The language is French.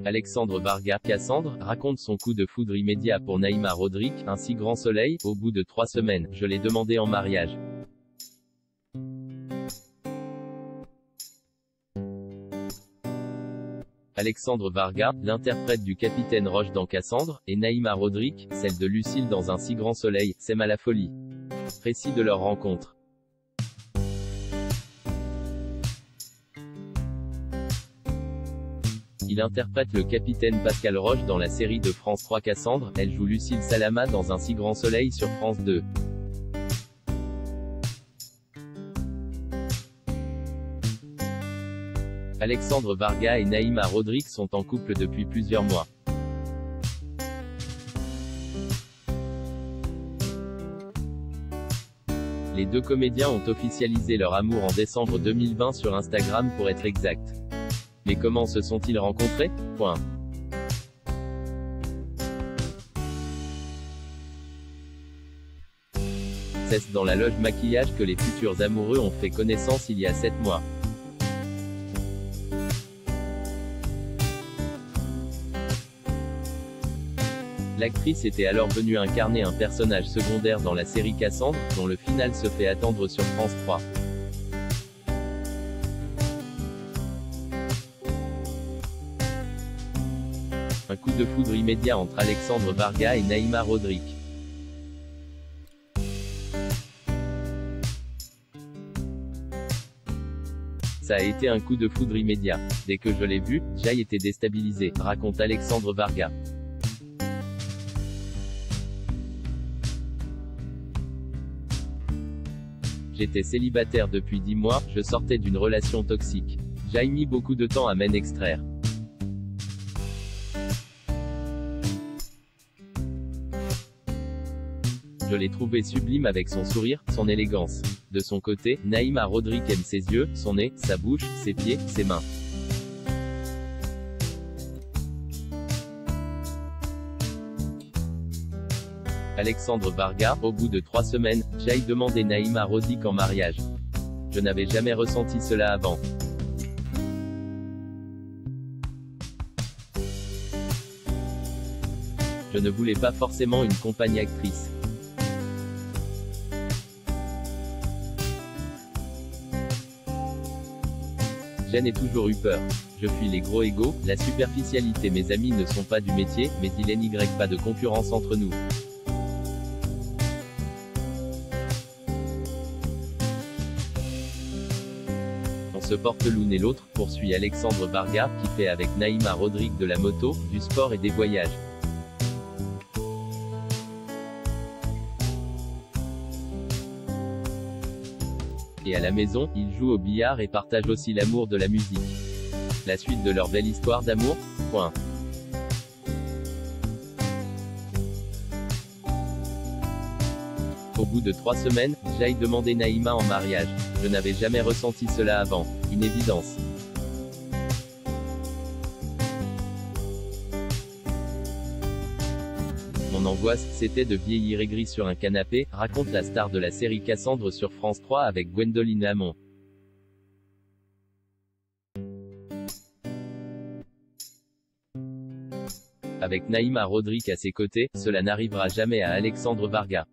Alexandre Varga, Cassandre, raconte son coup de foudre immédiat pour Naïma Rodrigue, un si grand soleil, au bout de 3 semaines, je l'ai demandé en mariage. Alexandre Varga, l'interprète du capitaine Roche dans Cassandre, et Naïma Rodrigue, celle de Lucille dans Un si grand soleil, s'aiment à la folie. Récit de leur rencontre. Il interprète le capitaine Pascal Roche dans la série de France 3 Cassandre, elle joue Lucille Salama dans Un si grand soleil sur France 2. Alexandre Varga et Naïma Rodrigue sont en couple depuis plusieurs mois. Les deux comédiens ont officialisé leur amour en décembre 2020 sur Instagram pour être exact. Mais comment se sont-ils rencontrés? C'est dans la loge maquillage que les futurs amoureux ont fait connaissance il y a 7 mois. L'actrice était alors venue incarner un personnage secondaire dans la série Cassandre, dont le final se fait attendre sur France 3. Un coup de foudre immédiat entre Alexandre Varga et Naïma Rodrigue. Ça a été un coup de foudre immédiat. Dès que je l'ai vu, j'ai été déstabilisé, raconte Alexandre Varga. J'étais célibataire depuis 10 mois, je sortais d'une relation toxique. J'ai mis beaucoup de temps à m'en extraire. Je l'ai trouvé sublime avec son sourire, son élégance. De son côté, Naïma Rodrigue aime ses yeux, son nez, sa bouche, ses pieds, ses mains. Alexandre Varga, au bout de 3 semaines, j'ai demandé Naïma Rodrigue en mariage. Je n'avais jamais ressenti cela avant. Je ne voulais pas forcément une compagne actrice. J'en ai toujours eu peur. Je fuis les gros égos, la superficialité. Mes amis ne sont pas du métier, mais il n'y a pas de concurrence entre nous. On se porte l'une et l'autre, poursuit Alexandre Varga, qui fait avec Naïma Rodrigue de la moto, du sport et des voyages. Et à la maison, ils jouent au billard et partagent aussi l'amour de la musique. La suite de leur belle histoire d'amour? Au bout de 3 semaines, j'ai demandé Naïma en mariage. Je n'avais jamais ressenti cela avant. Une évidence. Mon angoisse, c'était de vieillir aigri sur un canapé, raconte la star de la série Cassandre sur France 3 avec Gwendoline Hamon. Avec Naïma Rodrigue à ses côtés, cela n'arrivera jamais à Alexandre Varga.